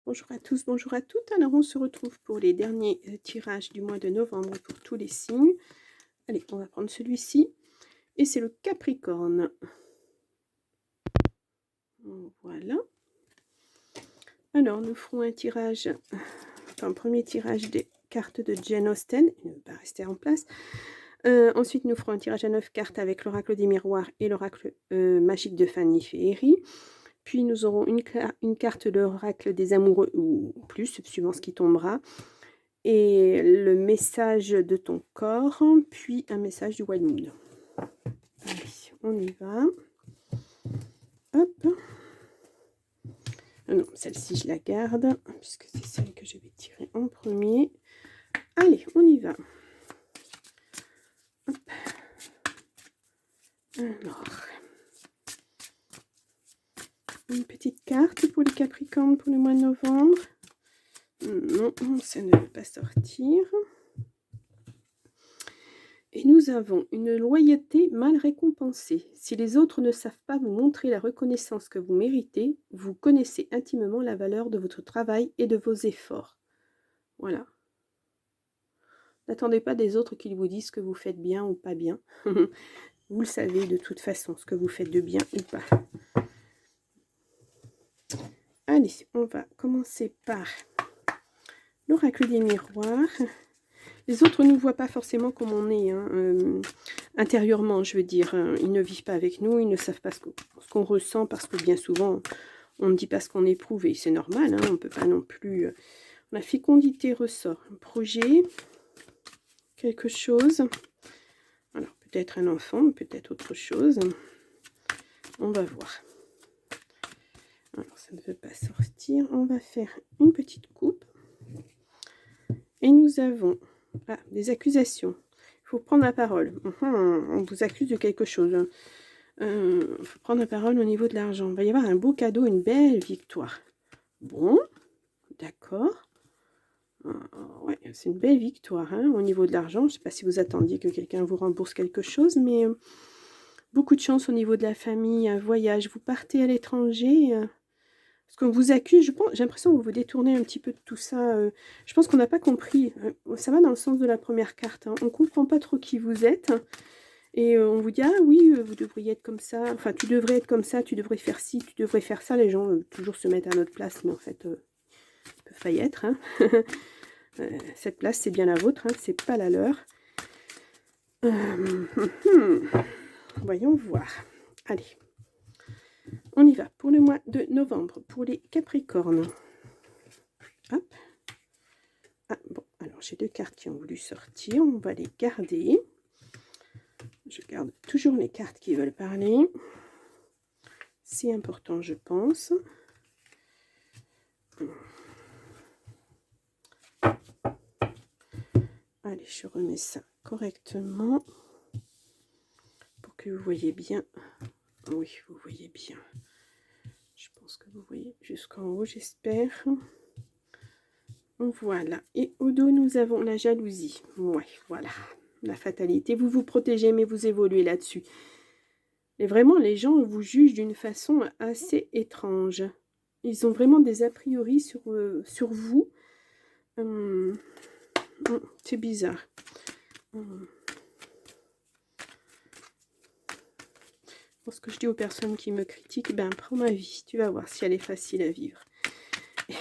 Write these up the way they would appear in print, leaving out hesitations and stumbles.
Bonjour à tous, bonjour à toutes. Alors, on se retrouve pour les derniers tirages du mois de novembre pour tous les signes. Allez, on va prendre celui-ci. Et c'est le Capricorne. Voilà. Alors, nous ferons un tirage, un premier tirage des cartes de Jane Austen. Il ne va pas rester en place. Ensuite, nous ferons un tirage à 9 cartes avec l'oracle des miroirs et l'oracle magique de Fanny Féerie. Puis, nous aurons une carte de l'oracle des amoureux, ou plus, suivant ce qui tombera. Et le message de ton corps, puis un message du Wild Moon. Allez, on y va. Hop. Non, celle-ci, je la garde, puisque c'est celle que je vais tirer en premier. Allez, on y va. Hop. Alors, une petite carte pour les Capricornes pour le mois de novembre. Non, ça ne veut pas sortir. Et nous avons une loyauté mal récompensée. Si les autres ne savent pas vous montrer la reconnaissance que vous méritez, vous connaissez intimement la valeur de votre travail et de vos efforts. Voilà. N'attendez pas des autres qu'ils vous disent que vous faites bien ou pas bien. Vous le savez de toute façon, ce que vous faites de bien ou pas. Allez, on va commencer par l'oracle des miroirs. Les autres ne nous voient pas forcément comme on est, hein, intérieurement, je veux dire. Ils ne vivent pas avec nous, ils ne savent pas ce qu'on ressent, parce que bien souvent, on ne dit pas ce qu'on éprouve, et c'est normal, hein, on ne peut pas non plus... La fécondité ressort. Un projet, quelque chose. Alors, peut-être un enfant, peut-être autre chose. On va voir. Alors, ça ne veut pas sortir. On va faire une petite coupe. Et nous avons des accusations. Il faut prendre la parole. On vous accuse de quelque chose. Il faut prendre la parole au niveau de l'argent. Il va y avoir un beau cadeau, une belle victoire. Bon, d'accord. Ouais, c'est une belle victoire, hein, au niveau de l'argent. Je ne sais pas si vous attendiez que quelqu'un vous rembourse quelque chose, mais beaucoup de chance au niveau de la famille, un voyage. Vous partez à l'étranger... Parce qu'on vous accuse, j'ai l'impression que vous vous détournez un petit peu de tout ça. Je pense qu'on n'a pas compris. Ça va dans le sens de la première carte. Hein. On ne comprend pas trop qui vous êtes. Et on vous dit, ah oui, vous devriez être comme ça. Enfin, tu devrais être comme ça, tu devrais faire ci, tu devrais faire ça. Les gens toujours se mettent à notre place, mais en fait, ils peuvent pas y être. Hein. Cette place, c'est bien la vôtre, hein, c'est pas la leur. Voyons voir. Allez. On y va pour le mois de novembre, pour les Capricornes. Hop. Ah, bon, alors j'ai deux cartes qui ont voulu sortir. On va les garder. Je garde toujours les cartes qui veulent parler. C'est important, je pense. Allez, je remets ça correctement pour que vous voyez bien. Oui, vous voyez bien. Je pense que vous voyez jusqu'en haut, j'espère. Voilà. Et au dos, nous avons la jalousie. Ouais, voilà. La fatalité. Vous vous protégez, mais vous évoluez là-dessus. Et vraiment, les gens vous jugent d'une façon assez étrange. Ils ont vraiment des a priori sur vous. C'est bizarre. Ce que je dis aux personnes qui me critiquent, ben prends ma vie, tu vas voir si elle est facile à vivre.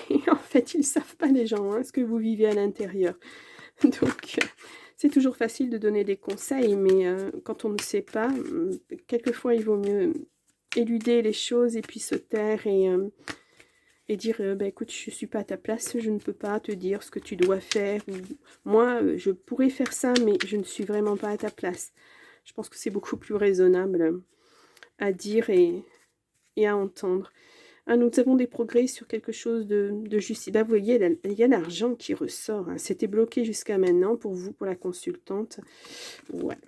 Et en fait, ils ne savent pas, les gens, hein, ce que vous vivez à l'intérieur. Donc, c'est toujours facile de donner des conseils, mais quand on ne sait pas, quelquefois, il vaut mieux éluder les choses et puis se taire et dire, ben, écoute, je ne suis pas à ta place, je ne peux pas te dire ce que tu dois faire. Ou, moi, je pourrais faire ça, mais je ne suis vraiment pas à ta place. Je pense que c'est beaucoup plus raisonnable à dire et à entendre. Ah, nous avons des progrès sur quelque chose de justice. Là, vous voyez, il y a l'argent qui ressort. Hein. C'était bloqué jusqu'à maintenant pour vous, pour la consultante. Ouais,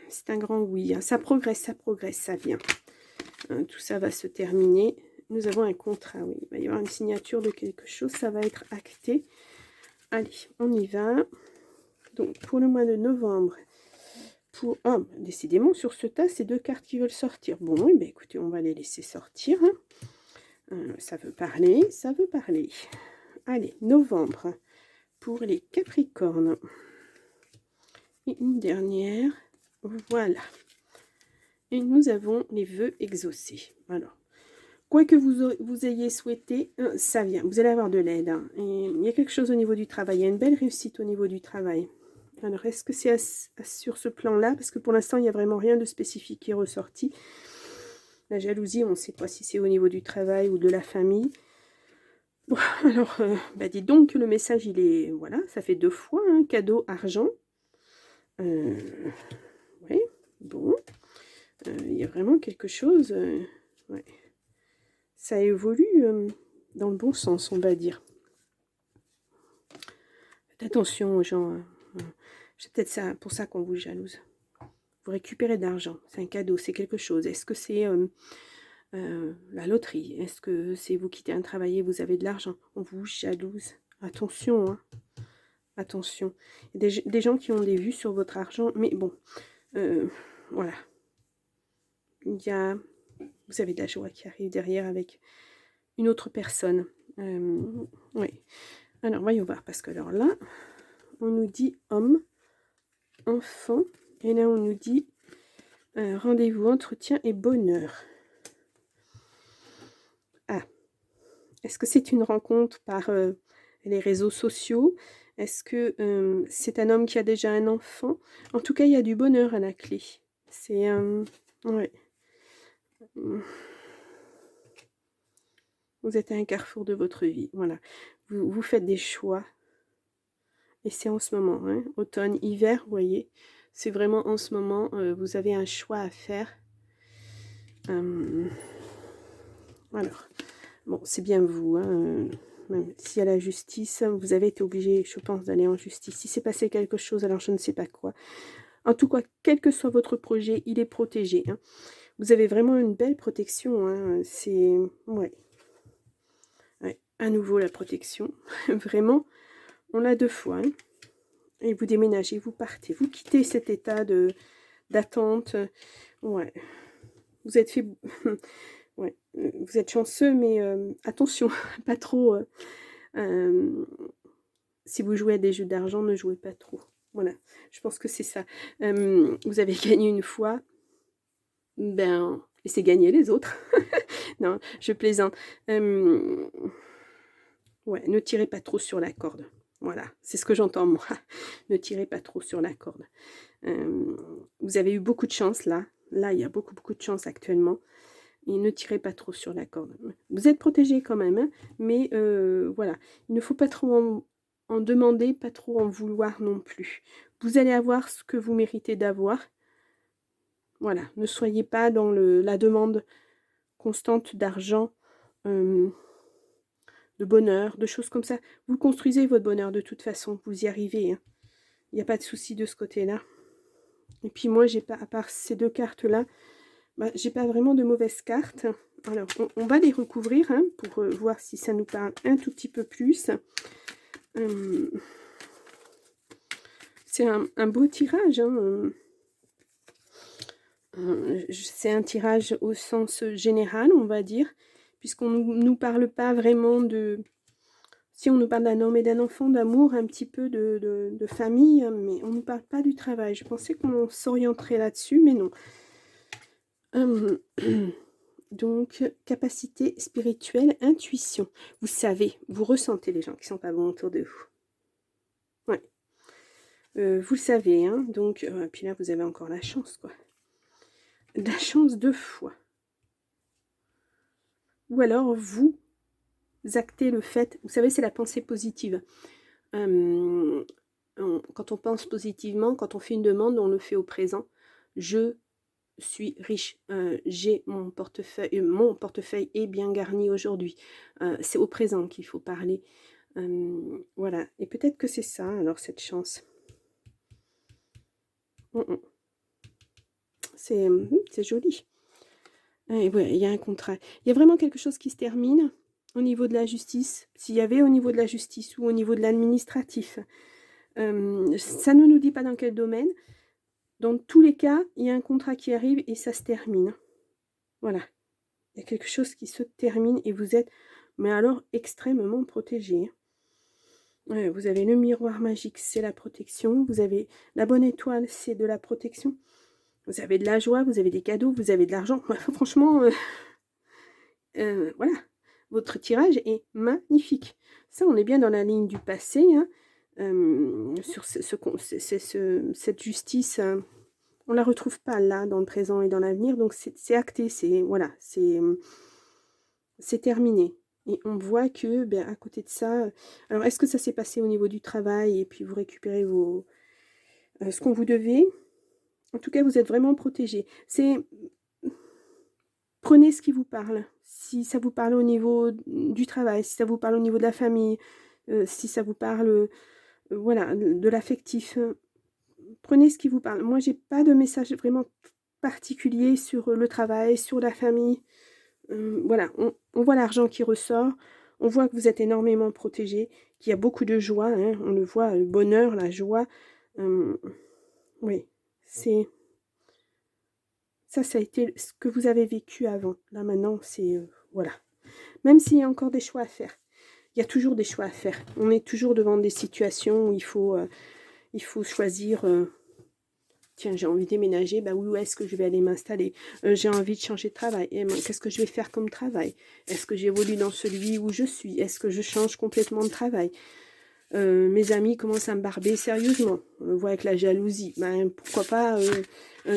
c'est un grand oui. Hein. Ça progresse, ça vient. Hein, tout ça va se terminer. Nous avons un contrat, oui. Il va y avoir une signature de quelque chose. Ça va être acté. Allez, on y va. Donc, pour le mois de novembre, décidément, sur ce tas, c'est deux cartes qui veulent sortir. Bon, oui, écoutez, on va les laisser sortir. Hein. Ça veut parler, ça veut parler. Allez, novembre pour les Capricornes. Et une dernière. Voilà. Et nous avons les vœux exaucés. Alors, quoi que vous ayez souhaité, ça vient. Vous allez avoir de l'aide. Hein. Et il y a quelque chose au niveau du travail. Il y a une belle réussite au niveau du travail. Alors, est-ce que c'est sur ce plan-là? Parce que pour l'instant, il n'y a vraiment rien de spécifique qui est ressorti. La jalousie, on ne sait pas si c'est au niveau du travail ou de la famille. Bon, alors, dites donc que le message, il est... Voilà, ça fait 2 fois, hein, cadeau, argent. Oui, bon. Il y a vraiment quelque chose... ouais. Ça évolue dans le bon sens, on va dire. Faites attention aux gens. C'est peut-être ça, pour ça qu'on vous jalouse. Vous récupérez de l'argent. C'est un cadeau, c'est quelque chose. Est-ce que c'est la loterie? Est-ce que c'est vous quittez un travail et vous avez de l'argent? On vous jalouse. Attention, hein. Attention. Il y a des gens qui ont des vues sur votre argent. Mais bon, voilà. Il y a... Vous avez de la joie qui arrive derrière avec une autre personne. Oui. Alors, voyons voir. Parce que alors là, on nous dit homme, enfant. Et là, on nous dit rendez-vous, entretien et bonheur. Ah. Est-ce que c'est une rencontre par les réseaux sociaux? Est-ce que c'est un homme qui a déjà un enfant? En tout cas, il y a du bonheur à la clé. C'est... ouais. Vous êtes à un carrefour de votre vie. Voilà. Vous faites des choix. Et c'est en ce moment. Hein, automne, hiver, vous voyez. C'est vraiment en ce moment. Vous avez un choix à faire. Alors. Bon, c'est bien vous. Hein, même s'il y a la justice, vous avez été obligé, je pense, d'aller en justice. Si c'est passé quelque chose, alors je ne sais pas quoi. En tout cas, quel que soit votre projet, il est protégé. Hein. Vous avez vraiment une belle protection. Hein. C'est... Ouais. À nouveau la protection. Vraiment, on l'a 2 fois. Hein. Et vous déménagez, vous partez. Vous quittez cet état d'attente. Ouais. Vous êtes fait... ouais. Vous êtes chanceux, mais attention, pas trop... si vous jouez à des jeux d'argent, ne jouez pas trop. Voilà, je pense que c'est ça. Vous avez gagné une fois. Ben, laissez gagner les autres. Non, je plaisante. Ouais, ne tirez pas trop sur la corde. Voilà, c'est ce que j'entends moi. Ne tirez pas trop sur la corde. Vous avez eu beaucoup de chance là. Là, il y a beaucoup de chance actuellement. Et ne tirez pas trop sur la corde. Vous êtes protégé quand même, hein, mais voilà. Il ne faut pas trop en demander, pas trop en vouloir non plus. Vous allez avoir ce que vous méritez d'avoir. Voilà, ne soyez pas dans la demande constante d'argent, de bonheur, de choses comme ça. Vous construisez votre bonheur de toute façon, vous y arrivez. Hein. Il n'y a pas de souci de ce côté-là. Et puis moi, j'ai pas, à part ces 2 cartes-là, j'ai pas vraiment de mauvaises cartes. Alors, on va les recouvrir hein, pour voir si ça nous parle un tout petit peu plus. C'est un beau tirage. Hein. C'est un tirage au sens général, on va dire, puisqu'on ne nous parle pas vraiment de... Si on nous parle d'un homme et d'un enfant, d'amour, un petit peu de famille, mais on ne nous parle pas du travail. Je pensais qu'on s'orienterait là-dessus, mais non. Donc, capacité spirituelle, intuition. Vous savez, vous ressentez les gens qui sont pas bons autour de vous. Ouais. Vous le savez, hein. Donc, puis là, vous avez encore la chance, quoi. La chance 2 fois. Ou alors, vous actez le fait... Vous savez, c'est la pensée positive. Quand on pense positivement, quand on fait une demande, on le fait au présent. Je suis riche, j'ai mon portefeuille est bien garni aujourd'hui. C'est au présent qu'il faut parler. Voilà, et peut-être que c'est ça, alors cette chance. C'est joli. Et ouais, il y a un contrat. Il y a vraiment quelque chose qui se termine au niveau de la justice. S'il y avait au niveau de la justice ou au niveau de l'administratif, ça ne nous dit pas dans quel domaine. Dans tous les cas, il y a un contrat qui arrive et ça se termine. Voilà. Il y a quelque chose qui se termine et vous êtes, mais alors, extrêmement protégé. Ouais, vous avez le miroir magique, c'est la protection. Vous avez la bonne étoile, c'est de la protection. Vous avez de la joie, vous avez des cadeaux, vous avez de l'argent. Franchement, voilà. Votre tirage est magnifique. Ça, on est bien dans la ligne du passé. Hein. Sur cette justice, on ne la retrouve pas là, dans le présent et dans l'avenir. Donc, c'est acté. Voilà, c'est terminé. Et on voit que, ben, à côté de ça... Alors, est-ce que ça s'est passé au niveau du travail et puis vous récupérez ce qu'on vous devait? En tout cas, vous êtes vraiment protégé. Prenez ce qui vous parle. Si ça vous parle au niveau du travail, si ça vous parle au niveau de la famille, si ça vous parle, voilà, de l'affectif, prenez ce qui vous parle. Moi, j'ai pas de message vraiment particulier sur le travail, sur la famille. Voilà, on voit l'argent qui ressort, on voit que vous êtes énormément protégé, qu'il y a beaucoup de joie, hein, on le voit, le bonheur, la joie. Oui, ça a été ce que vous avez vécu avant. Là, maintenant, c'est... voilà. Même s'il y a encore des choix à faire. Il y a toujours des choix à faire. On est toujours devant des situations où il faut choisir... tiens, j'ai envie de déménager, bah où est-ce que je vais aller m'installer? J'ai envie de changer de travail. Qu'est-ce que je vais faire comme travail? Est-ce que j'évolue dans celui où je suis? Est-ce que je change complètement de travail? Mes amis commencent à me barber sérieusement. On le voit avec la jalousie. Ben, pourquoi pas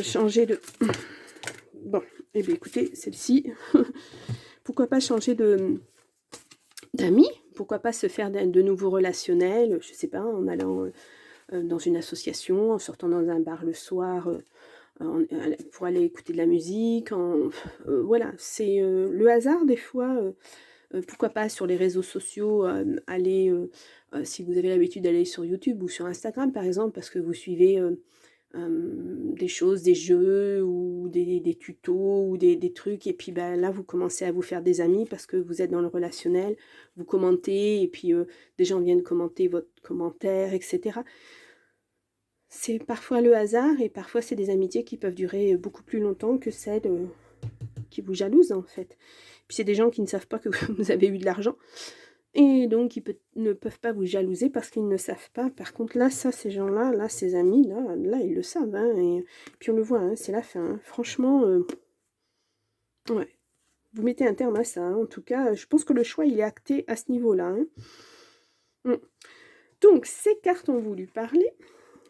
changer de... Bon, eh bien écoutez, celle-ci, pourquoi pas changer d'amis? Pourquoi pas se faire de nouveaux relationnels? Je sais pas, en allant dans une association, en sortant dans un bar le soir, pour aller écouter de la musique. Voilà, c'est le hasard des fois. Pourquoi pas sur les réseaux sociaux, aller, si vous avez l'habitude d'aller sur YouTube ou sur Instagram par exemple, parce que vous suivez des choses, des jeux ou des tutos ou des trucs, et puis ben, là vous commencez à vous faire des amis parce que vous êtes dans le relationnel, vous commentez, et puis des gens viennent commenter votre commentaire, etc. C'est parfois le hasard, et parfois c'est des amitiés qui peuvent durer beaucoup plus longtemps que celles qui vous jalousent en fait. Puis c'est des gens qui ne savent pas que vous avez eu de l'argent, et donc ils ne peuvent pas vous jalouser parce qu'ils ne savent pas. Par contre là, ça, ces gens-là, là, ces amis, là ils le savent. Hein, et puis on le voit, hein, c'est la fin. Hein. Franchement, ouais. Vous mettez un terme à ça. Hein. En tout cas, je pense que le choix, il est acté à ce niveau-là. Hein. Donc, ces cartes ont voulu parler.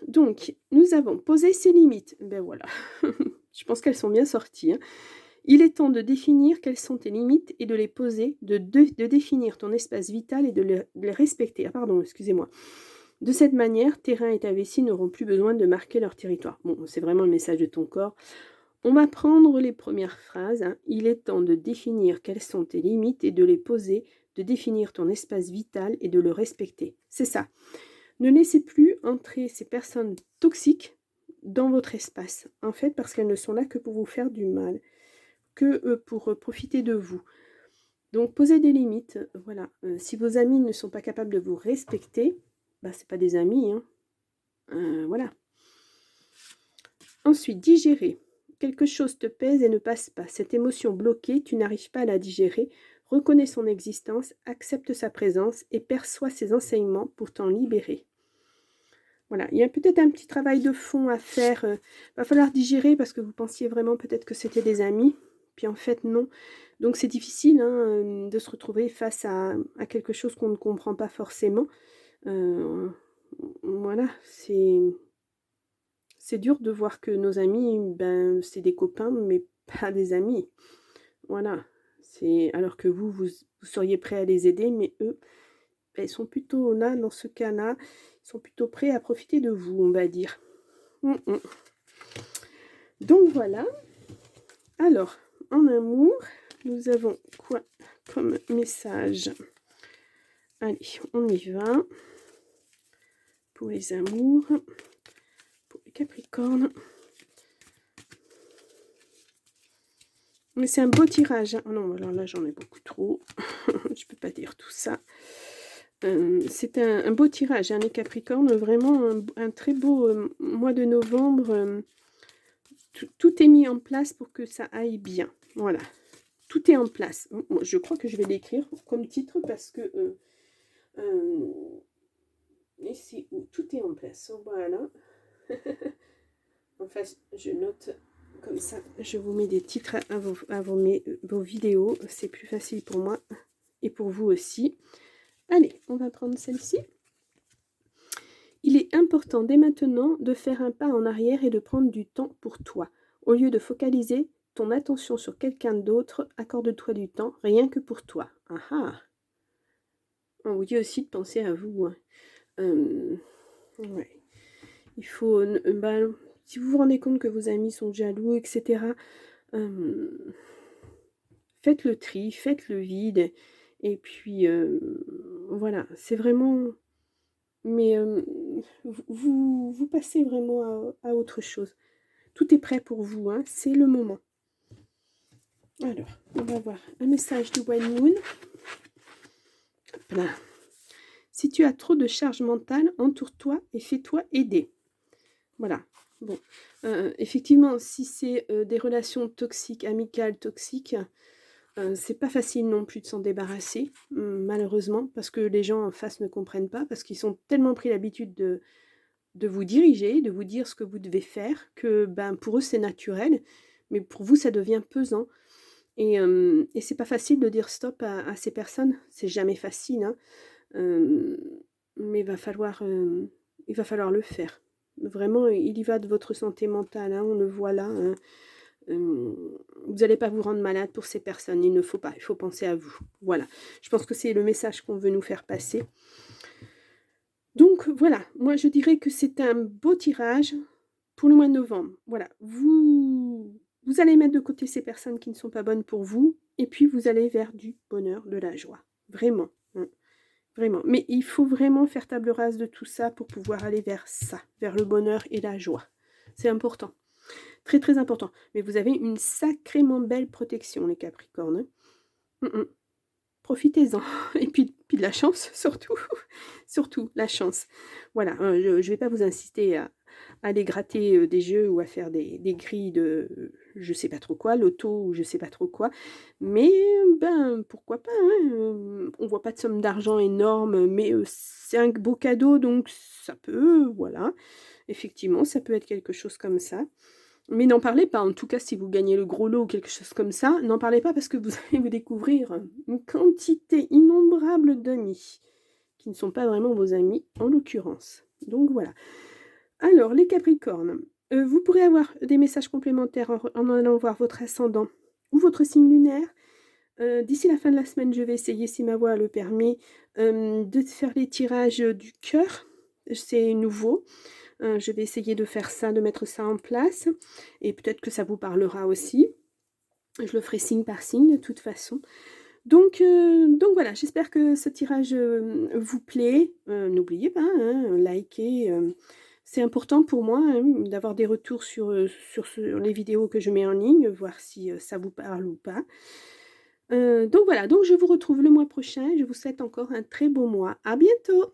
Donc, nous avons posé ses limites. Ben voilà. Je pense qu'elles sont bien sorties. Hein. Il est temps de définir quelles sont tes limites et de les poser, de définir ton espace vital et de les respecter. Ah pardon, excusez-moi. De cette manière, tes reins et ta vessie n'auront plus besoin de marquer leur territoire. Bon, c'est vraiment le message de ton corps. On va prendre les premières phrases. Hein. Il est temps de définir quelles sont tes limites et de les poser, de définir ton espace vital et de le respecter. C'est ça. Ne laissez plus entrer ces personnes toxiques dans votre espace, en fait, parce qu'elles ne sont là que pour vous faire du mal, que pour profiter de vous. Donc, posez des limites. Voilà. Si vos amis ne sont pas capables de vous respecter, bah, c'est pas des amis. Hein. Voilà. Ensuite, digérer. Quelque chose te pèse et ne passe pas. Cette émotion bloquée, tu n'arrives pas à la digérer. Reconnais son existence, accepte sa présence et perçois ses enseignements pour t'en libérer. Voilà, il y a peut-être un petit travail de fond à faire. Va falloir digérer parce que vous pensiez vraiment peut-être que c'était des amis. Puis en fait, non. Donc c'est difficile hein, de se retrouver face à quelque chose qu'on ne comprend pas forcément. Voilà, c'est dur de voir que nos amis, ben, c'est des copains, mais pas des amis. Voilà. Alors que vous seriez prêt à les aider, mais eux, ben, ils sont plutôt là, dans ce cas-là, ils sont plutôt prêts à profiter de vous, on va dire. Donc voilà. Alors, en amour, nous avons quoi comme message? Allez, on y va. Pour les amours, pour les Capricornes. Mais c'est un beau tirage. Hein. Oh non, alors là, j'en ai beaucoup trop. Je peux pas dire tout ça. C'est un beau tirage, hein, les Capricornes. Vraiment un très beau mois de novembre. Tout est mis en place pour que ça aille bien. Voilà. Tout est en place. Je crois que je vais l'écrire comme titre parce que ici où tout est en place. Voilà. En face, je note comme ça. Je vous mets des titres vos vidéos. C'est plus facile pour moi et pour vous aussi. Allez, on va prendre celle-ci. Il est important dès maintenant de faire un pas en arrière et de prendre du temps pour toi. Au lieu de focaliser ton attention sur quelqu'un d'autre, accorde-toi du temps rien que pour toi. Ah ah. On vous dit aussi de penser à vous. Hein. Ouais. Il faut... si vous vous rendez compte que vos amis sont jaloux, etc., faites le tri, faites le vide. Et puis, voilà, c'est vraiment... Mais vous passez vraiment à autre chose. Tout est prêt pour vous, hein, c'est le moment. Alors, on va voir un message de White Moon. Voilà. Si tu as trop de charge mentale, entoure-toi et fais-toi aider. Voilà. Bon, effectivement, si c'est des relations toxiques, amicales toxiques, c'est pas facile non plus de s'en débarrasser, malheureusement, parce que les gens en face ne comprennent pas, parce qu'ils sont tellement pris l'habitude de vous diriger, de vous dire ce que vous devez faire, que pour eux c'est naturel, mais pour vous ça devient pesant. Et c'est pas facile de dire stop à ces personnes, c'est jamais facile, hein. Mais il va falloir le faire. Vraiment, il y va de votre santé mentale, hein, on le voit là. Hein. Vous n'allez pas vous rendre malade pour ces personnes, il ne faut pas, il faut penser à vous. Voilà, je pense que c'est le message qu'on veut nous faire passer. Donc voilà, moi je dirais que c'est un beau tirage pour le mois de novembre. Voilà, vous allez mettre de côté ces personnes qui ne sont pas bonnes pour vous, et puis vous allez vers du bonheur, de la joie. Vraiment, hein, vraiment. Mais il faut vraiment faire table rase de tout ça pour pouvoir aller vers ça, vers le bonheur et la joie. C'est important, très très important. Mais vous avez une sacrément belle protection, les Capricornes. Profitez-en. Et puis de la chance, surtout. Surtout, la chance. Voilà, je ne vais pas vous inciter à aller gratter des jeux ou à faire des grilles de je sais pas trop quoi, loto ou je sais pas trop quoi. Mais, pourquoi pas, hein, on voit pas de somme d'argent énorme, mais c'est un beau cadeau, donc ça peut, voilà. Effectivement, ça peut être quelque chose comme ça. Mais n'en parlez pas, en tout cas si vous gagnez le gros lot ou quelque chose comme ça, n'en parlez pas parce que vous allez vous découvrir une quantité innombrable d'amis qui ne sont pas vraiment vos amis en l'occurrence. Donc voilà. Alors les Capricornes, vous pourrez avoir des messages complémentaires en allant voir votre ascendant ou votre signe lunaire. D'ici la fin de la semaine, je vais essayer, si ma voix le permet, de faire les tirages du cœur. C'est nouveau. Je vais essayer de faire ça, de mettre ça en place. Et peut-être que ça vous parlera aussi. Je le ferai signe par signe de toute façon. Donc voilà, j'espère que ce tirage vous plaît. N'oubliez pas, hein, likez. C'est important pour moi hein, d'avoir des retours sur les vidéos que je mets en ligne, voir si ça vous parle ou pas. Donc voilà, donc je vous retrouve le mois prochain. Je vous souhaite encore un très beau mois. À bientôt!